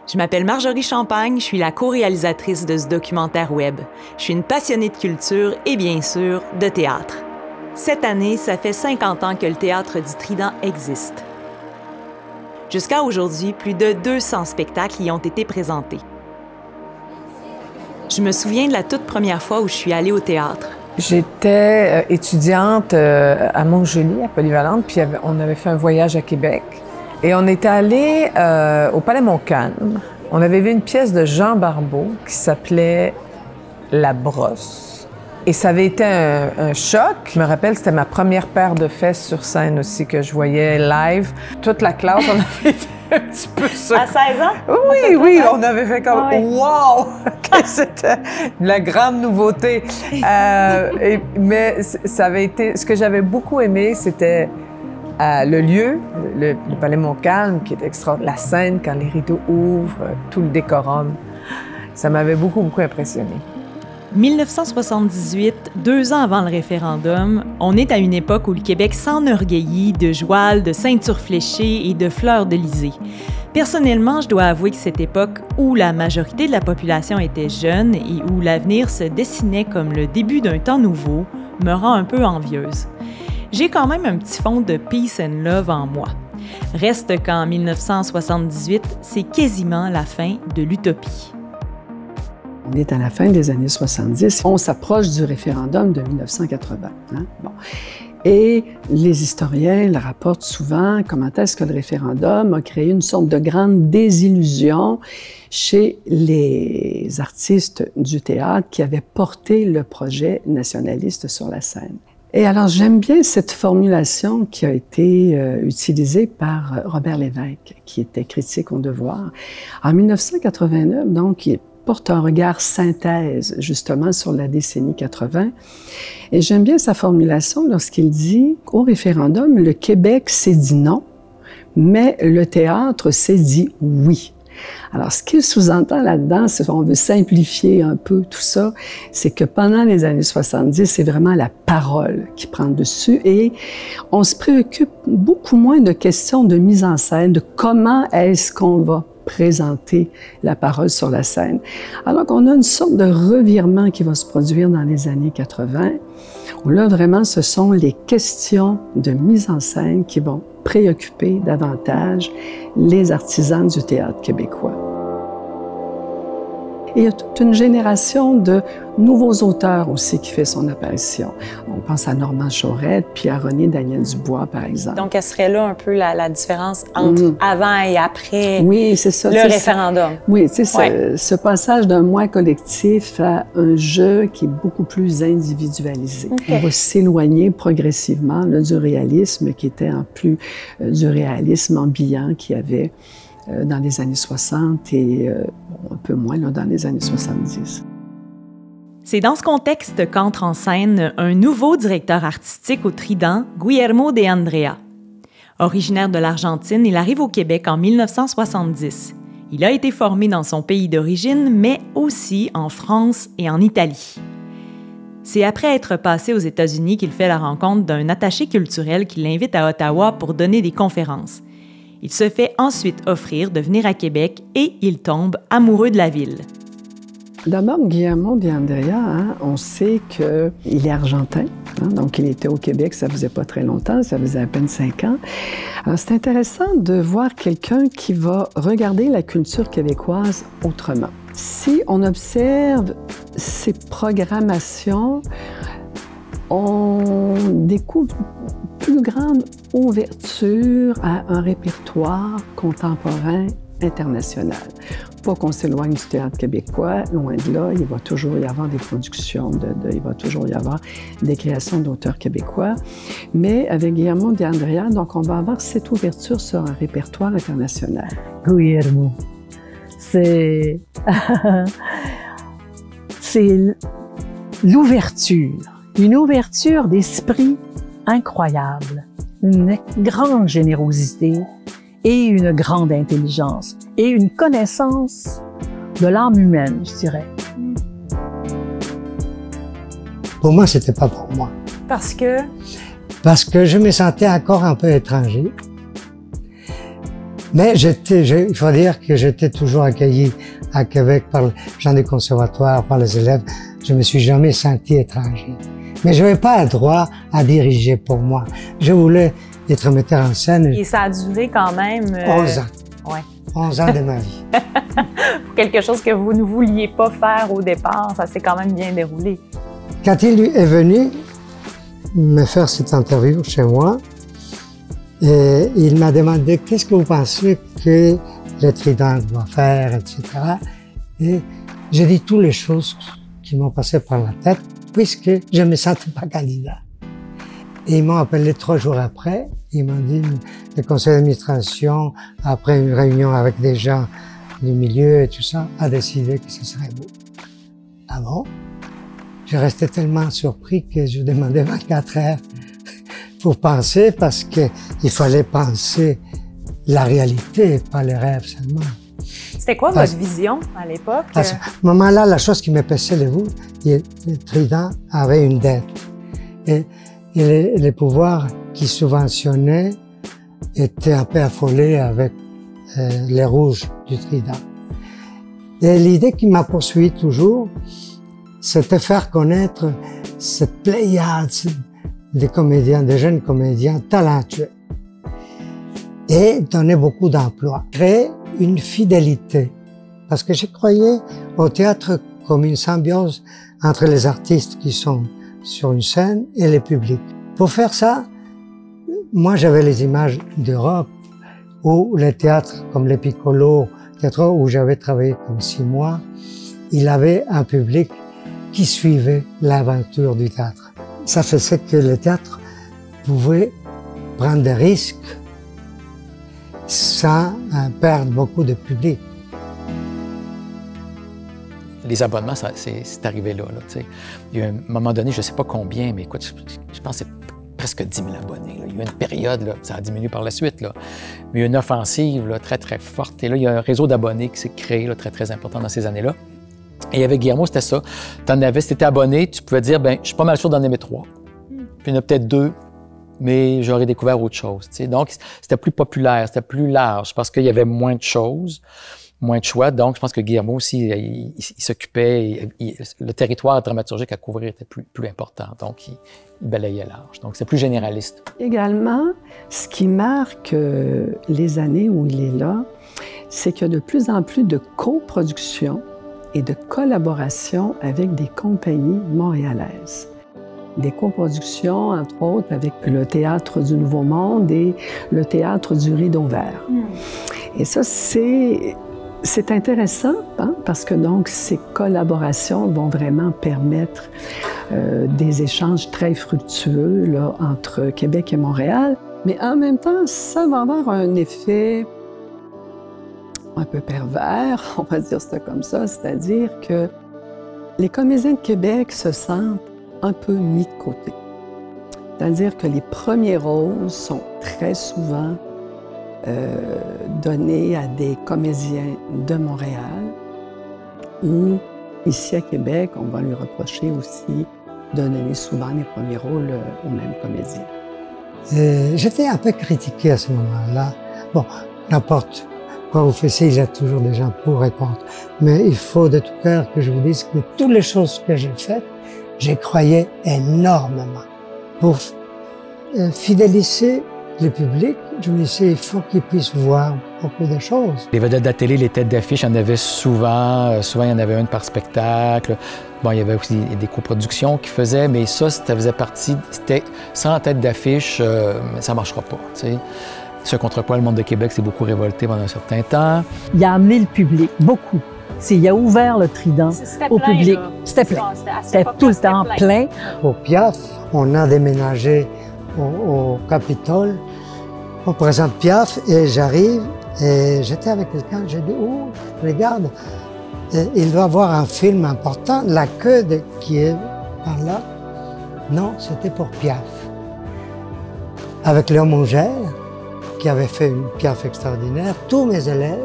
Je m'appelle Marjorie Champagne, je suis la co-réalisatrice de ce documentaire web. Je suis une passionnée de culture et bien sûr de théâtre. Cette année, ça fait 50 ans que le Théâtre du Trident existe. Jusqu'à aujourd'hui, plus de 200 spectacles y ont été présentés. Je me souviens de la toute première fois où je suis allée au théâtre. J'étais étudiante à Montjoly, à Polyvalente, puis on avait fait un voyage à Québec. Et on était allé au Palais Montcalm. On avait vu une pièce de Jean Barbeau qui s'appelait La Brosse. Et ça avait été un choc. Je me rappelle, c'était ma première paire de fesses sur scène aussi que je voyais live. Toute la classe, on avait été un petit peu ça. À 16 ans? Oui, on avait fait comme « wow! » C'était la grande nouveauté. Mais ça avait été... Ce que j'avais beaucoup aimé, c'était le lieu, le Palais Montcalm, qui est extraordinaire. La scène, quand les rideaux ouvrent, tout le décorum. Ça m'avait beaucoup impressionné. 1978, 2 ans avant le référendum, on est à une époque où le Québec s'enorgueillit de joual, de ceintures fléchées et de fleurs d'Élysée. Personnellement, je dois avouer que cette époque où la majorité de la population était jeune et où l'avenir se dessinait comme le début d'un temps nouveau me rend un peu envieuse. J'ai quand même un petit fond de peace and love en moi. Reste qu'en 1978, c'est quasiment la fin de l'utopie. On est à la fin des années 70. On s'approche du référendum de 1980. Bon. Et les historiens le rapportent souvent comment est-ce que le référendum a créé une sorte de grande désillusion chez les artistes du théâtre qui avaient porté le projet nationaliste sur la scène. Et alors, j'aime bien cette formulation qui a été utilisée par Robert Lévesque, qui était critique au Devoir. En 1989, donc, il porte un regard synthèse, justement, sur la décennie 80. Et j'aime bien sa formulation lorsqu'il dit qu'au référendum, le Québec s'est dit non, mais le théâtre s'est dit oui. Alors, ce qu'il sous-entend là-dedans, si on veut simplifier un peu tout ça, c'est que pendant les années 70, c'est vraiment la parole qui prend le dessus et on se préoccupe beaucoup moins de questions de mise en scène, de comment est-ce qu'on va présenter la parole sur la scène. Alors qu'on a une sorte de revirement qui va se produire dans les années 80, où là, vraiment, ce sont les questions de mise en scène qui vont préoccuper davantage les artisans du théâtre québécois. Et il y a toute une génération de nouveaux auteurs aussi qui fait son apparition. On pense à Normand Chaurette, Pierre René, Daniel Dubois, par exemple. Donc, elle serait là un peu la différence entre avant et après le référendum. Oui, c'est ça. Ce passage d'un moi collectif à un jeu qui est beaucoup plus individualisé. On va s'éloigner progressivement là, du réalisme qui était en plus du réalisme ambiant qu'il y avait dans les années 60 et un peu moins là, dans les années 70. C'est dans ce contexte qu'entre en scène un nouveau directeur artistique au Trident, Guillermo de Andrea. Originaire de l'Argentine, il arrive au Québec en 1970. Il a été formé dans son pays d'origine, mais aussi en France et en Italie. C'est après être passé aux États-Unis qu'il fait la rencontre d'un attaché culturel qui l'invite à Ottawa pour donner des conférences. Il se fait ensuite offrir de venir à Québec et il tombe amoureux de la ville. D'abord, Guillermo de Andrea, on sait qu'il est argentin, donc il était au Québec, ça faisait pas très longtemps, ça faisait à peine 5 ans. Alors, c'est intéressant de voir quelqu'un qui va regarder la culture québécoise autrement. Si on observe ses programmations, on découvre plus grande ouverture à un répertoire contemporain international. Pas qu'on s'éloigne du théâtre québécois, loin de là, il va toujours y avoir des productions, il va toujours y avoir des créations d'auteurs québécois. Mais avec Guillermo de Andrea, donc on va avoir cette ouverture sur un répertoire international. Guillermo, c'est l'ouverture, une ouverture d'esprit incroyable, une grande générosité et une grande intelligence et une connaissance de l'âme humaine, je dirais. Pour moi, c'était pas pour moi. Parce que? Parce que je me sentais encore un peu étranger. Mais il faut dire que j'étais toujours accueilli à Québec par les gens du conservatoire, par les élèves. Je me suis jamais senti étranger. Mais je n'avais pas le droit à diriger pour moi. Je voulais être metteur en scène. Et ça a duré quand même... 11 ans. Ouais. 11 ans de ma vie. Quelque chose que vous ne vouliez pas faire au départ, ça s'est quand même bien déroulé. Quand il est venu me faire cette interview chez moi, et il m'a demandé qu'est-ce que vous pensez que le Trident doit faire, etc. Et j'ai dit toutes les choses qui m'ont passé par la tête, puisque je ne me sentais pas candidat. Et ils m'ont appelé 3 jours après. Ils m'ont dit, le conseil d'administration, après une réunion avec des gens du milieu et tout ça, a décidé que ce serait vous. Ah bon? Je restais tellement surpris que je demandais 24 heures pour penser, parce qu'il fallait penser la réalité, pas les rêves seulement. C'était quoi votre vision à l'époque? À ce moment-là, la chose qui me passait le Trident avait une dette. Et les pouvoirs qui subventionnaient étaient un peu affolés avec les rouges du Trident. Et l'idée qui m'a poursuivi toujours, c'était faire connaître cette pléiade des comédiens, des jeunes comédiens talentueux, et donner beaucoup d'emplois. Créer une fidélité, parce que je croyais au théâtre comme une symbiose entre les artistes qui sont sur une scène et le public. Pour faire ça, moi j'avais les images d'Europe, où les théâtres comme le Piccolo, théâtre où j'avais travaillé comme 6 mois, il avait un public qui suivait l'aventure du théâtre. Ça faisait que le théâtre pouvait prendre des risques sans perdre beaucoup de public. Les abonnements, c'est arrivé là. Il y a un moment donné, je ne sais pas combien, mais écoute, je pense que c'est presque 10 000 abonnés. Là. Il y a eu une période, là, ça a diminué par la suite, là. Mais il y a une offensive là, très, très forte. Et là, il y a un réseau d'abonnés qui s'est créé, là, très, très important dans ces années-là. Et avec Guillermo, c'était ça. Si tu étais abonné, tu pouvais dire, ben, je suis pas mal sûr d'en aimer 3. Puis il y en a peut-être 2, mais j'aurais découvert autre chose. T'sais. Donc, c'était plus populaire, c'était plus large, parce qu'il y avait moins de choses, moins de choix. Donc, je pense que Guillermo aussi, il s'occupait, le territoire dramaturgique à couvrir était plus important. Donc, il balayait large. Donc, c'est plus généraliste. Également, ce qui marque les années où il est là, c'est qu'il y a de plus en plus de coproduction et de collaboration avec des compagnies montréalaises. Des coproductions, entre autres, avec le Théâtre du Nouveau Monde et le Théâtre du Rideau Vert. Et ça, c'est intéressant, hein, parce que donc ces collaborations vont vraiment permettre des échanges très fructueux là, entre Québec et Montréal. Mais en même temps, ça va avoir un effet un peu pervers, on va dire ça comme ça, c'est-à-dire que les comédiens de Québec se sentent un peu mis de côté. C'est-à-dire que les premiers rôles sont très souvent donnés à des comédiens de Montréal, ou ici à Québec, on va lui reprocher aussi de donner souvent les premiers rôles aux mêmes comédiens. J'étais un peu critiqué à ce moment-là. Bon, n'importe quoi vous faites, il y a toujours des gens pour et contre. Mais il faut de tout cœur que je vous dise que toutes les choses que j'ai faites, j'y croyais énormément. Pour fidéliser le public, je me disais, il faut qu'ils puissent voir beaucoup de choses. Les vedettes de la télé, les têtes d'affiche, il y en avait souvent. Souvent, il y en avait une par spectacle. Bon, il y avait aussi des coproductions qui faisaient, mais ça faisait partie. C'était sans tête d'affiche, ça ne marchera pas. T'sais. Ce contre quoi le monde de Québec s'est beaucoup révolté pendant un certain temps. Il a amené le public, beaucoup. Il a ouvert le Trident au public. C'était plein. C'était tout le temps plein. Au Piaf, on a déménagé au Capitole. On présente Piaf et j'arrive et j'étais avec quelqu'un, j'ai dit, oh, regarde, il doit avoir un film important, la queue qui est par là. Non, c'était pour Piaf. Avec Léon Mougère, qui avait fait une Piaf extraordinaire, tous mes élèves,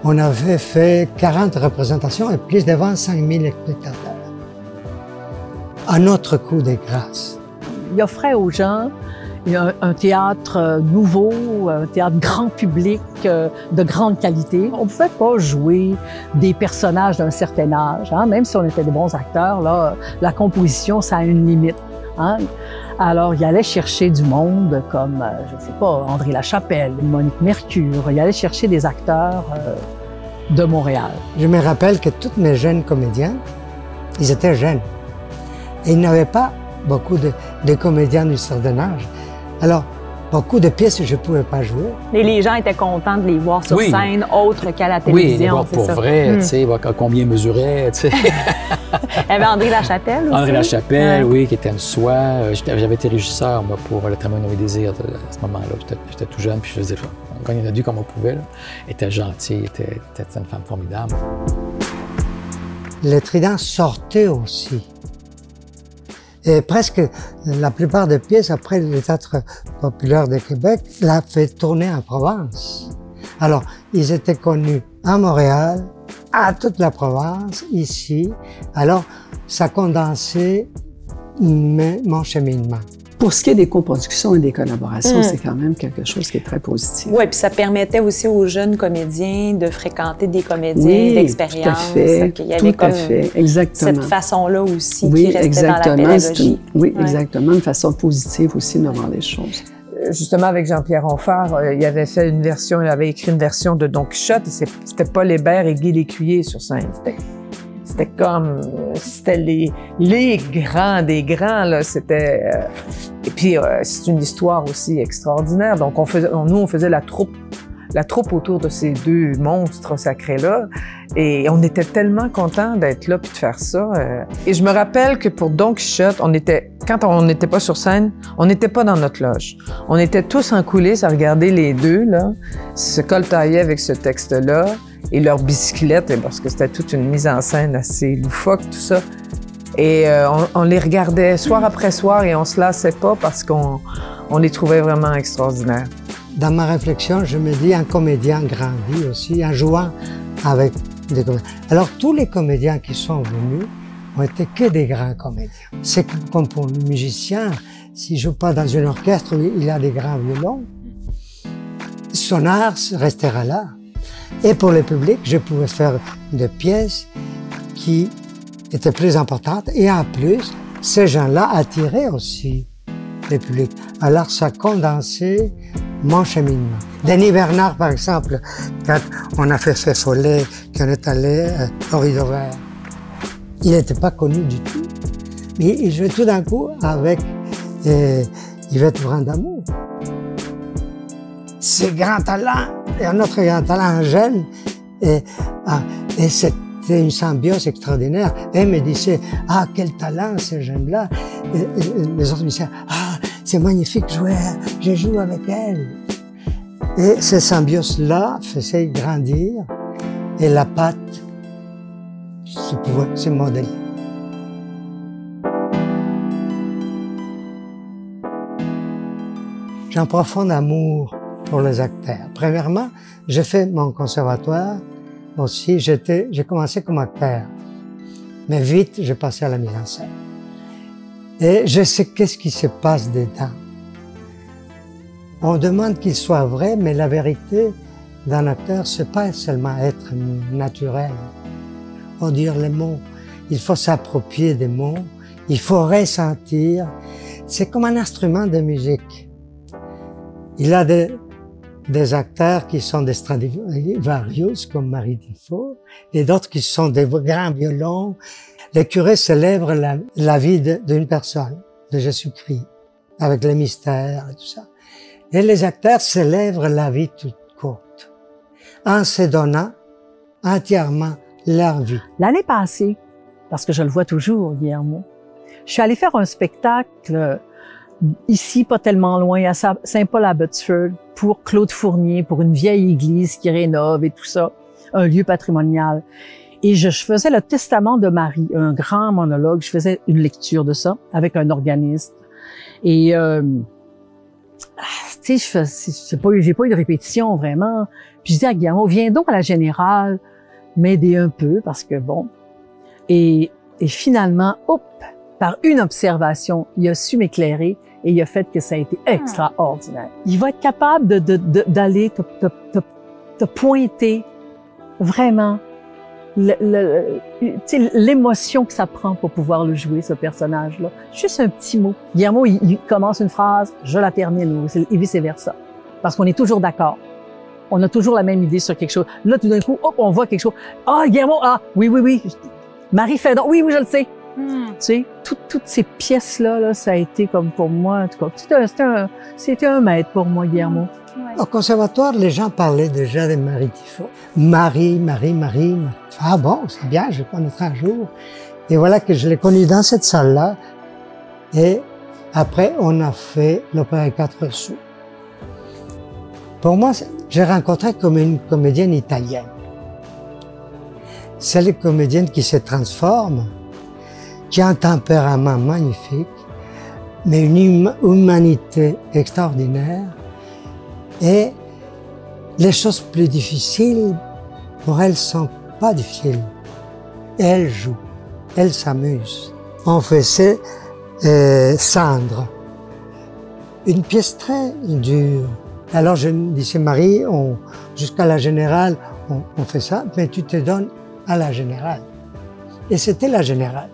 on avait fait 40 représentations et plus de 25 000 spectateurs. Un autre coup de grâce. Il offrait aux gens Il y a un théâtre nouveau, un théâtre grand public, de grande qualité. On ne pouvait pas jouer des personnages d'un certain âge, hein? Même si on était des bons acteurs, là, la composition, ça a une limite. Hein? Alors, il allait chercher du monde comme, je ne sais pas, André Lachapelle, Monique Mercure. Il allait chercher des acteurs de Montréal. Je me rappelle que tous mes jeunes comédiens, ils étaient jeunes. Et il n'y avait pas beaucoup de comédiens d'un certain âge. Alors, beaucoup de pièces, je ne pouvais pas jouer. Et les gens étaient contents de les voir sur Oui. scène, autre qu'à la Oui, télévision. les voir pour vrai, tu sais, voir combien ils mesuraient, tu sais. Il y avait André Lachapelle aussi. André Lachapelle, oui, qui était une soie. J'avais été régisseur, moi, pour Le Tramway de Noé Désir à ce moment-là. J'étais tout jeune, puis je faisais, on gagnait notre vie comme on pouvait. Là. Elle était gentille, était une femme formidable. Les Tridents sortaient aussi. Et presque la plupart des pièces, après le théâtre populaire de Québec, l'a fait tourner en Provence. Alors, ils étaient connus à Montréal, à toute la province, ici. Alors, ça condensait mon cheminement. Pour ce qui est des coproductions et des collaborations, c'est quand même quelque chose qui est très positif. Oui, puis ça permettait aussi aux jeunes comédiens de fréquenter des comédiens d'expérience. Tout à fait, qu'il y avait tout à fait, exactement. Cette façon-là aussi oui, qui restait exactement, dans la pédagogie. Oui, exactement, une façon positive aussi de voir les choses. Justement, avec Jean-Pierre Onfart, il avait fait une version, il avait écrit une version de Don Quichotte, et c'était Paul Hébert et Guy Lécuyer sur scène. C'était les grands des grands, là, c'était... Et puis, c'est une histoire aussi extraordinaire. Donc, nous, on faisait la troupe autour de ces deux monstres sacrés-là. Et on était tellement contents d'être là puis de faire ça. Et je me rappelle que pour Don Quichotte, quand on n'était pas sur scène, on n'était pas dans notre loge. On était tous en coulisses à regarder les deux, là, se coltaillaient avec ce texte-là et leur bicyclette, parce que c'était toute une mise en scène assez loufoque, tout ça. Et on les regardait soir après soir et on se lassait pas parce qu'on les trouvait vraiment extraordinaires. Dans ma réflexion, je me dis, un comédien grandit aussi en jouant avec des comédiens. Alors, tous les comédiens qui sont venus ont été que des grands comédiens. C'est comme pour le musicien, s'il ne joue pas dans un orchestre où il a des grands violons, son art restera là. Et pour le public, je pouvais faire des pièces qui étaient plus importantes. Et en plus, ces gens-là attiraient aussi le public. Alors, ça condensait mon cheminement. Denis Bernard, par exemple, quand on a fait Follet, qu'on est allé au Rideau Vert, il n'était pas connu du tout. Mais il jouait tout d'un coup avec Yvette Brandamour. C'est grand talent, et un autre grand talent jeune, et c'était une symbiose extraordinaire. Et elle me disait, ah, quel talent, ces jeunes-là. Et les autres me disaient, ah, c'est magnifique jouer, je joue avec elle. Et ces symbioses-là faisaient grandir, et la patte se modeler. J'ai un profond amour pour les acteurs. Premièrement, j'ai fait mon conservatoire aussi. J'ai commencé comme acteur, mais vite, j'ai passé à la mise en scène. Et je sais qu'est-ce qui se passe dedans. On demande qu'il soit vrai, mais la vérité d'un acteur, c'est pas seulement être naturel. Faut dire les mots. Il faut s'approprier des mots. Il faut ressentir. C'est comme un instrument de musique. Il y a des acteurs qui sont des Stradivarius, comme Marie Tifo, et d'autres qui sont des grands violons. Les curés célèbrent la vie d'une personne, de Jésus-Christ, avec les mystères et tout ça. Et les acteurs célèbrent la vie toute courte, en se donnant entièrement leur vie. L'année passée, parce que je le vois toujours, Guillermo, je suis allée faire un spectacle ici, pas tellement loin, à Saint-Paul-à-Botsford, pour Claude Fournier, pour une vieille église qui rénove et tout ça, un lieu patrimonial. Et je faisais le Testament de Marie, un grand monologue. Je faisais une lecture de ça avec un organiste. Et tu sais, j'ai pas eu de répétition vraiment. Puis je dis à Guillermo, viens donc à la Générale m'aider un peu parce que bon. Et finalement, hop, par une observation, il a su m'écairer et il a fait que ça a été extraordinaire. Il va être capable d'aller te pointer vraiment l'émotion que ça prend pour pouvoir le jouer, ce personnage-là. Juste un petit mot. Guillermo, il commence une phrase, je la termine, et vice-versa. Parce qu'on est toujours d'accord. On a toujours la même idée sur quelque chose. Là, tout d'un coup, hop, on voit quelque chose. Ah, Guillermo, ah, oui. Marie Fédon, oui, je le sais. Tu sais, toutes ces pièces-là, là, ça a été comme pour moi, en tout cas, c'était un maître pour moi, Guillermo. Au conservatoire, les gens parlaient déjà de Marie Tifo. Marie. Ah bon, c'est bien, je le connaîtrai un jour. Et voilà que je l'ai connu dans cette salle-là. Et après, on a fait l'opéra 4 sous. Pour moi, j'ai rencontré comme une comédienne italienne. C'est la comédienne qui se transforme, qui a un tempérament magnifique, mais une humanité extraordinaire. Et les choses plus difficiles, pour elle, sont pas difficiles. Elle joue, elle s'amuse. On faisait Cendre, une pièce très dure. Alors je disais, Marie, jusqu'à la générale, on fait ça, mais tu te donnes à la générale. Et c'était la générale.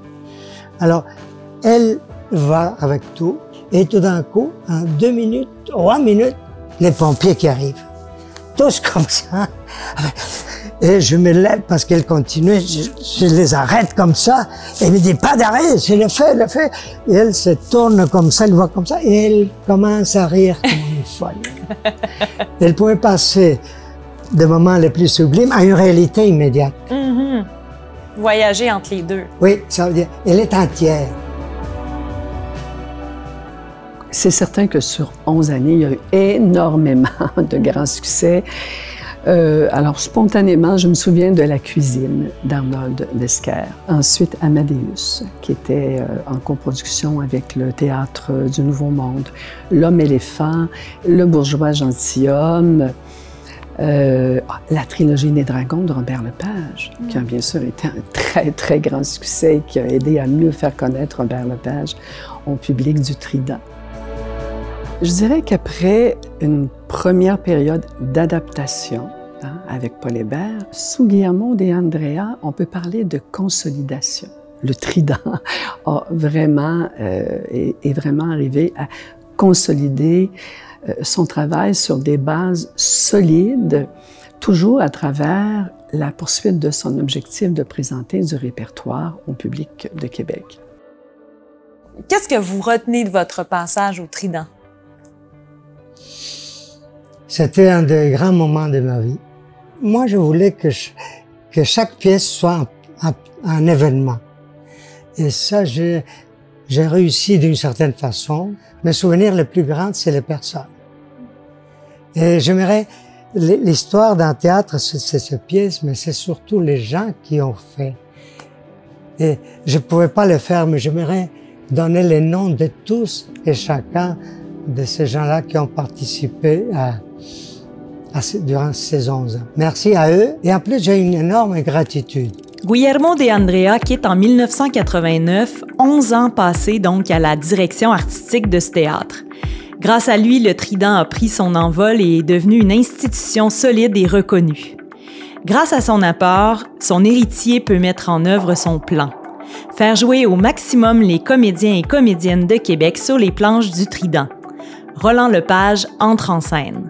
Alors, elle va avec tout, et tout d'un coup, en 2 minutes, 3 minutes, les pompiers qui arrivent. Tous comme ça. Et je me lève parce qu'elle continue, je les arrête comme ça. Et elle me dit, pas d'arrêt, c'est le fait. Et elle se tourne comme ça, elle voit comme ça, et elle commence à rire comme une folle. Elle pouvait passer des moments les plus sublimes à une réalité immédiate. Voyager entre les deux. Oui, ça veut dire, elle est entière. C'est certain que sur 11 années, il y a eu énormément de grands succès. Alors, spontanément, je me souviens de La cuisine d'Arnold Lesquer. Ensuite, Amadeus, qui était en coproduction avec le Théâtre du Nouveau Monde. L'Homme-éléphant, Le bourgeois gentilhomme, la trilogie des dragons de Robert Lepage, qui a bien sûr été un très, très grand succès et qui a aidé à mieux faire connaître Robert Lepage au public du Trident. Je dirais qu'après une première période d'adaptation avec Paul Hébert, sous Guillermo de Andrea, on peut parler de consolidation. Le Trident est vraiment arrivé à consolider son travail sur des bases solides, toujours à travers la poursuite de son objectif de présenter du répertoire au public de Québec. Qu'est-ce que vous retenez de votre passage au Trident? C'était un des grands moments de ma vie. Moi, je voulais que chaque pièce soit un événement. Et ça, j'ai réussi d'une certaine façon. Mes souvenirs les plus grands, c'est les personnes. Et j'aimerais, l'histoire d'un théâtre, c'est ces pièces, mais c'est surtout les gens qui ont fait. Et je ne pouvais pas le faire, mais j'aimerais donner les noms de tous et chacun de ces gens-là qui ont participé durant ces 11 ans. Merci à eux. Et en plus, j'ai une énorme gratitude. Guillermo de Andrea quitte en 1989, 11 ans passés donc à la direction artistique de ce théâtre. Grâce à lui, le Trident a pris son envol et est devenu une institution solide et reconnue. Grâce à son apport, son héritier peut mettre en œuvre son plan. Faire jouer au maximum les comédiens et comédiennes de Québec sur les planches du Trident. Roland Lepage entre en scène.